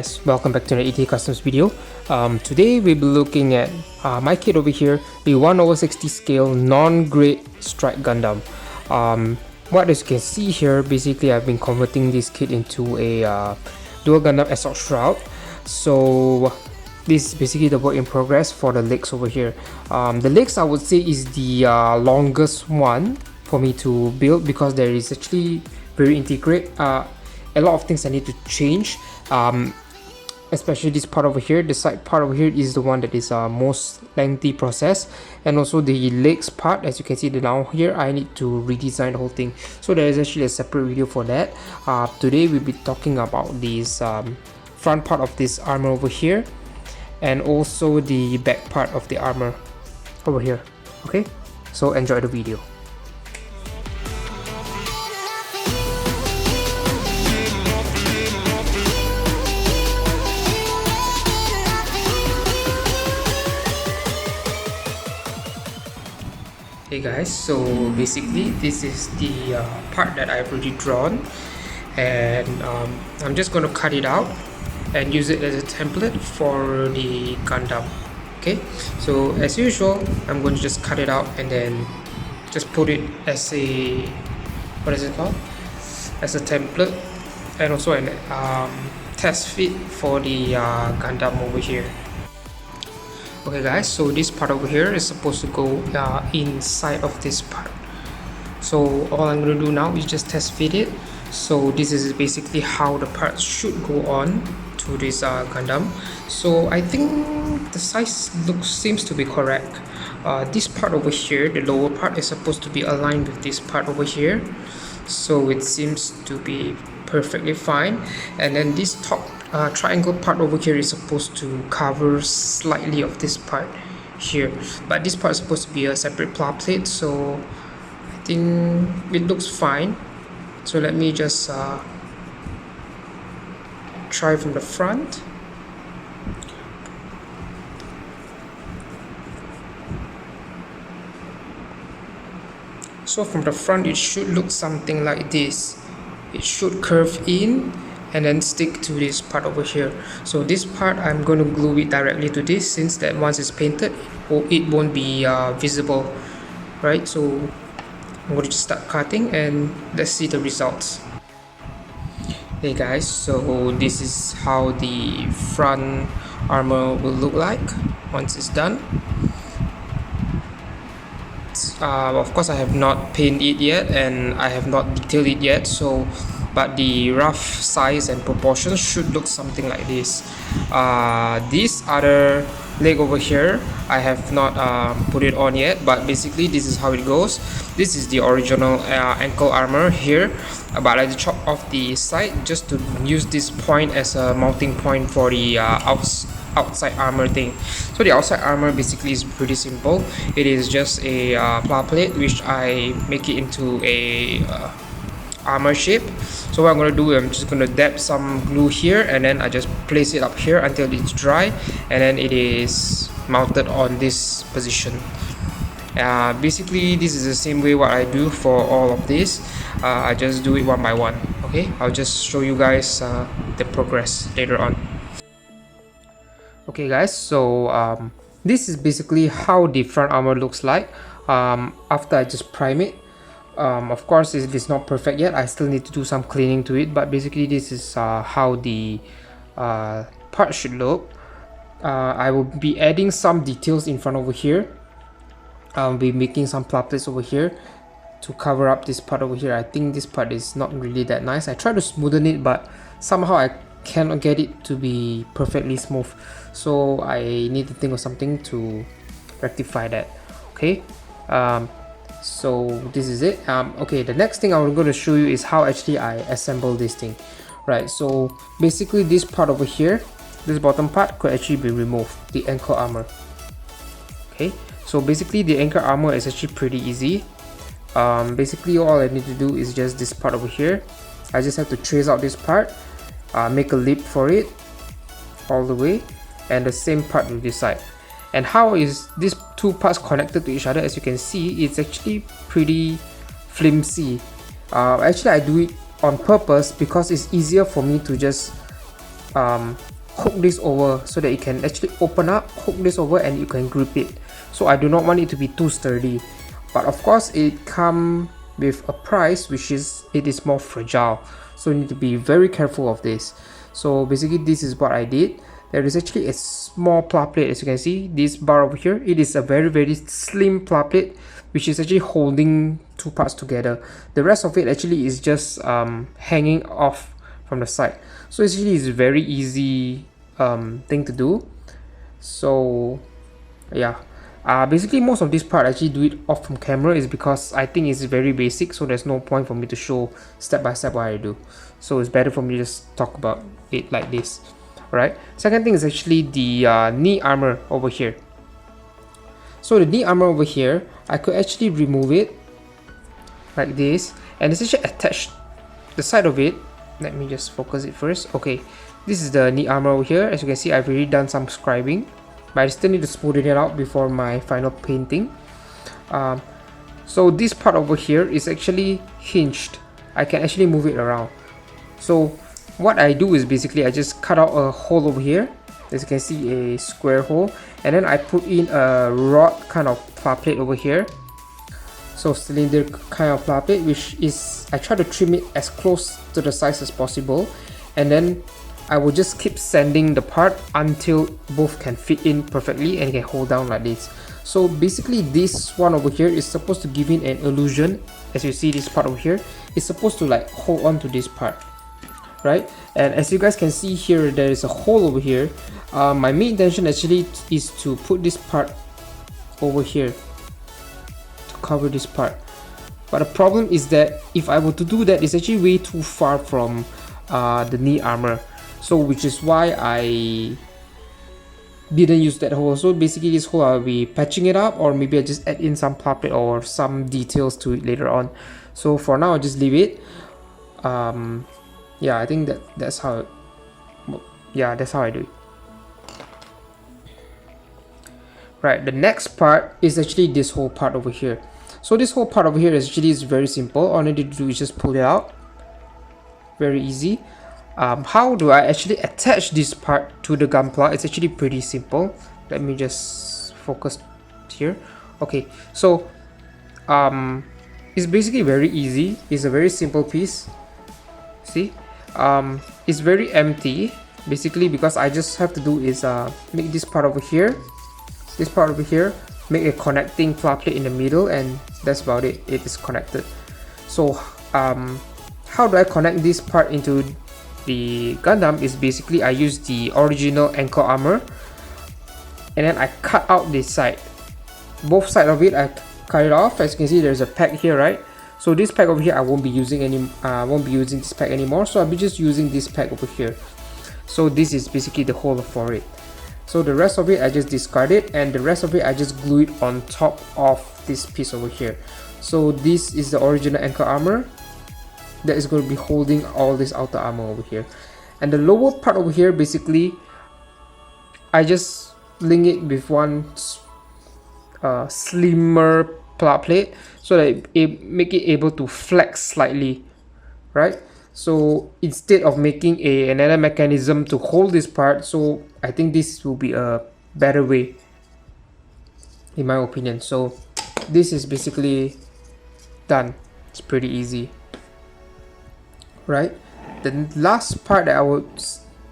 guys, welcome back to an ET Customs video. Today we'll be looking at my kit over here, the 1/60 scale non-grade strike Gundam. What as you can see here, basically I've been converting this kit into a Duel Gundam Assault Shroud. So this is basically the work in progress for the legs over here. The legs I would say is the longest one for me to build because there is actually very integrate. A lot of things I need to change, especially this part over here. The side part over here is the one that is most lengthy process, and also the legs part, as you can see now here, I need to redesign the whole thing. So there is actually a separate video for that. Today we'll be talking about this front part of this armor over here, and also the back part of the armor over here. Okay, so enjoy the video. Hey guys, so basically this is the part that I've already drawn, and I'm just going to cut it out and use it as a template for the Gundam. Okay, so as usual, I'm going to just cut it out and then just put it as a, what is it called, as a template, and also an test fit for the Gundam over here. Okay guys, so this part over here is supposed to go inside of this part. So all I'm going to do now is just test fit it. So this is basically how the parts should go on to this Gundam. So I think the size seems to be correct. This part over here, the lower part, is supposed to be aligned with this part over here. So it seems to be perfectly fine, and then this top triangle part over here is supposed to cover slightly of this part here, but this part is supposed to be a separate pla plate, so I think it looks fine. So let me just try from the front. So from the front it should look something like this. It should curve in and then stick to this part over here. So this part I'm going to glue it directly to this, since that once it's painted it won't be visible, right? So I'm going to just start cutting and let's see the results. Hey guys, so this is how the front armor will look like once it's done. Of course I have not painted it yet and I have not detailed it yet, so but the rough size and proportions should look something like this. This other leg over here I have not put it on yet, but basically this is how it goes. This is the original ankle armor here, but I chop off the side just to use this point as a mounting point for the outside armor thing. So the outside armor basically is pretty simple. It is just a pla plate which I make it into a armor shape. So what I'm going to do, I'm just going to dab some glue here and then I just place it up here until it's dry, and then it is mounted on this position. Basically this is the same way what I do for all of this. I just do it one by one. Okay, I'll just show you guys the progress later on. Okay guys, so this is basically how the front armor looks like after I just prime it. Of course it is not perfect yet, I still need to do some cleaning to it, but basically this is how the part should look. I will be adding some details in front over here. I'll be making some pla plates over here to cover up this part over here. I think this part is not really that nice. I try to smoothen it, but somehow I cannot get it to be perfectly smooth, so I need to think of something to rectify that. Okay, so this is it. Okay, the next thing I'm going to show you is how actually I assemble this thing, right? So basically this part over here, this bottom part, could actually be removed, the ankle armor. Okay, so basically the ankle armor is actually pretty easy. Basically all I need to do is just this part over here. I just have to trace out this part, make a lip for it all the way, and the same part with this side. And how is these two parts connected to each other? As you can see, it's actually pretty flimsy. Actually I do it on purpose because it's easier for me to just hook this over so that it can actually open up, hook this over, and you can grip it. So I do not want it to be too sturdy, but of course it comes with a price, which is it is more fragile, so you need to be very careful of this. So basically this is what I did. There is actually a small plat plate, as you can see, this bar over here. It is a very slim plat plate which is actually holding two parts together. The rest of it actually is just hanging off from the side. So actually it's a very easy thing to do. So yeah, basically most of this part I actually do it off from camera is because I think it's very basic, so there's no point for me to show step by step what I do. So it's better for me to just talk about it like this. Right. Second thing is actually the knee armor over here. So the knee armor over here, I could actually remove it like this, and it's actually attached the side of it. Let me just focus it first. Okay, this is the knee armor over here. As you can see, I've already done some scribing, but I still need to smoothen it out before my final painting. So this part over here is actually hinged. I can actually move it around. So what I do is basically I just cut out a hole over here. As you can see, a square hole, and then I put in a rod kind of plat plate over here. So cylinder kind of plat plate, which is I try to trim it as close to the size as possible, and then I will just keep sanding the part until both can fit in perfectly and can hold down like this. So basically this one over here is supposed to give in an illusion. As you see, this part over here is supposed to like hold on to this part, right? And as you guys can see here, there is a hole over here. My main intention actually is to put this part over here to cover this part, but the problem is that if I were to do that, it's actually way too far from the knee armor, so which is why I didn't use that hole. So basically this hole I'll be patching it up, or maybe I just add in some plat plate or some details to it later on. So for now I'll just leave it. Yeah, I think that's how I do it. Right, the next part is actually this whole part over here. So this whole part over here is very simple. All I need to do is just pull it out. Very easy. How do I actually attach this part to the gunpla? It's actually pretty simple. Let me just focus here. Okay, so it's basically very easy. It's a very simple piece. See, it's very empty basically, because I just have to do is make this part over here, make a connecting plat plate in the middle, and that's about it. It is connected. So how do I connect this part into the Gundam is basically I use the original ankle armor, and then I cut out this side, both sides of it. I cut it off. As you can see, there's a peg here, right? So this peg over here I won't be using this peg anymore, so I'll be just using this peg over here. So this is basically the hole for it. So the rest of it I just discard it, and the rest of it I just glue it on top of this piece over here. So this is the original ankle armor that is going to be holding all this outer armor over here, and the lower part over here basically I just link it with one slimmer plat plate so that it make it able to flex slightly, right? So instead of making another mechanism to hold this part, so I think this will be a better way in my opinion. So this is basically done. It's pretty easy, right? The last part that I would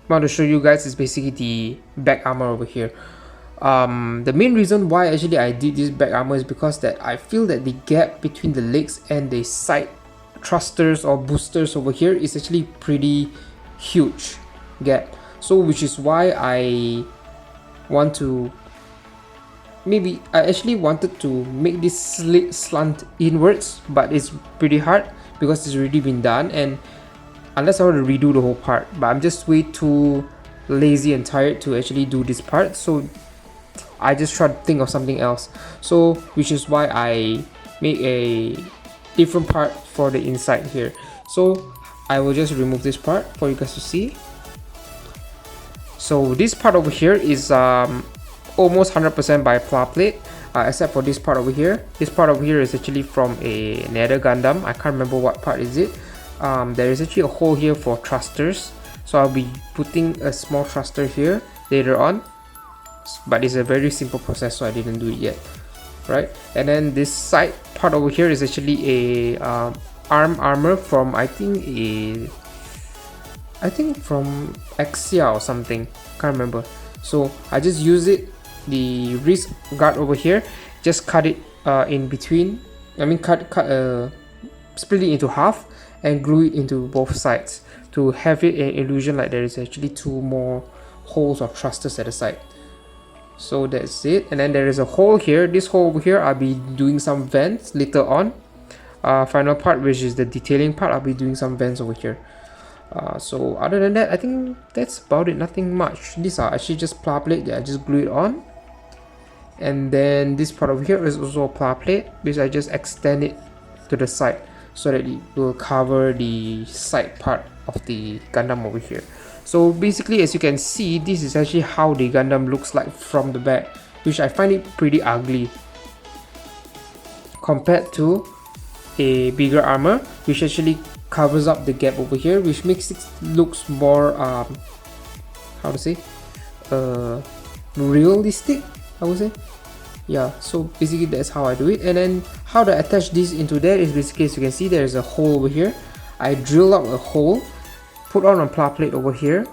want to show you guys is basically the back armor over here. The main reason why actually I did this back armor is because that I feel that the gap between the legs and the side thrusters or boosters over here is actually pretty huge gap. So which is why I want to I actually wanted to make this slant inwards, but it's pretty hard because it's already been done, and unless I want to redo the whole part, but I'm just way too lazy and tired to actually do this part, so I just try to think of something else. So which is why I make a different part for the inside here. So I will just remove this part for you guys to see. So this part over here is almost 100% by plat plate, except for this part over here. This part over here is actually from another Gundam. I can't remember what part is it. There is actually a hole here for thrusters. So I'll be putting a small thruster here later on, but it's a very simple process, so I didn't do it yet, right? And then this side part over here is actually a armor from I think from Axia or something, can't remember. So I just use it, the wrist guard over here, just cut it in between, split it into half and glue it into both sides to have it an illusion like there is actually two more holes or thrusters at the side. So that's it. And then there is a hole here. This hole over here, I'll be doing some vents later on. Final part, which is the detailing part, I'll be doing some vents over here. So other than that, I think that's about it, nothing much. These are actually just pla plate that I just glue it on. And then this part over here is also a pla plate, which I just extend it to the side so that it will cover the side part of the Gundam over here. So basically, as you can see, this is actually how the Gundam looks like from the back, which I find it pretty ugly compared to a bigger armor, which actually covers up the gap over here, which makes it looks more how to say, realistic, I would say. Yeah, so basically that's how I do it. And then how to attach this into there is basically, as you can see, there is a hole over here. I drill out a hole, put on a pla plate over here,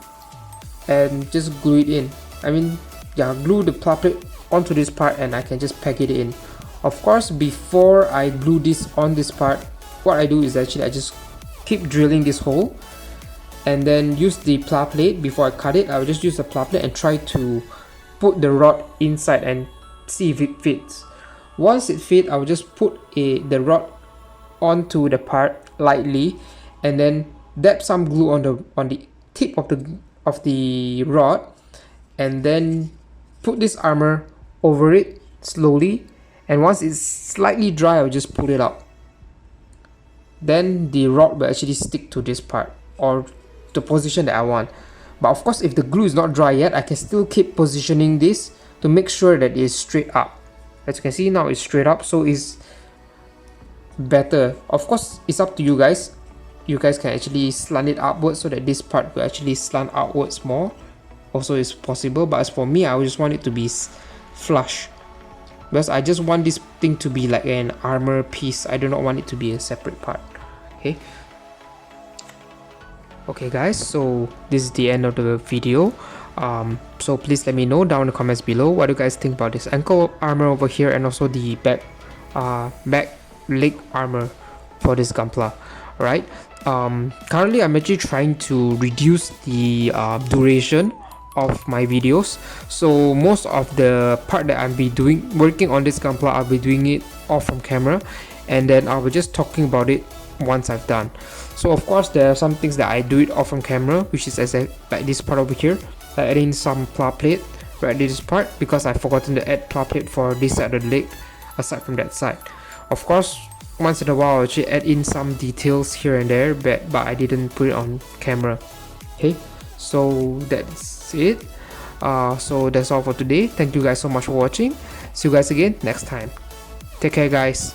and just glue it in. Glue the pla plate onto this part, and I can just pack it in. Of course, before I glue this on this part, what I do is actually I just keep drilling this hole, and then use the pla plate. Before I cut it, I will just use the pla plate and try to put the rod inside and see if it fits. Once it fits, I will just put the rod onto the part lightly, and then dab some glue on the tip of the rod, and then put this armor over it slowly. And once it's slightly dry, I'll just pull it out. Then the rod will actually stick to this part or the position that I want. But of course, if the glue is not dry yet, I can still keep positioning this to make sure that it's straight up. As you can see now, it's straight up, so it's better. Of course, it's up to you guys. You guys can actually slant it upwards so that this part will actually slant outwards more. Also, it's possible, but as for me, I just want it to be flush, because I just want this thing to be like an armor piece. I do not want it to be a separate part. Okay guys, so this is the end of the video. So please let me know down in the comments below what you guys think about this ankle armor over here, and also the back leg armor for this Gunpla. Right, currently I'm actually trying to reduce the duration of my videos, so most of the part that I'll be working on this Gunpla, I'll be doing it off from camera, and then I'll be just talking about it once I've done. So of course there are some things that I do it off from camera, which is like this part over here, like adding some pla plate right this part, because I've forgotten to add pla plate for this side of the leg aside from that side. Of course, once in a while I'll actually add in some details here and there, but I didn't put it on camera. Okay, so that's it. So that's all for today. Thank you guys so much for watching. See you guys again next time. Take care guys.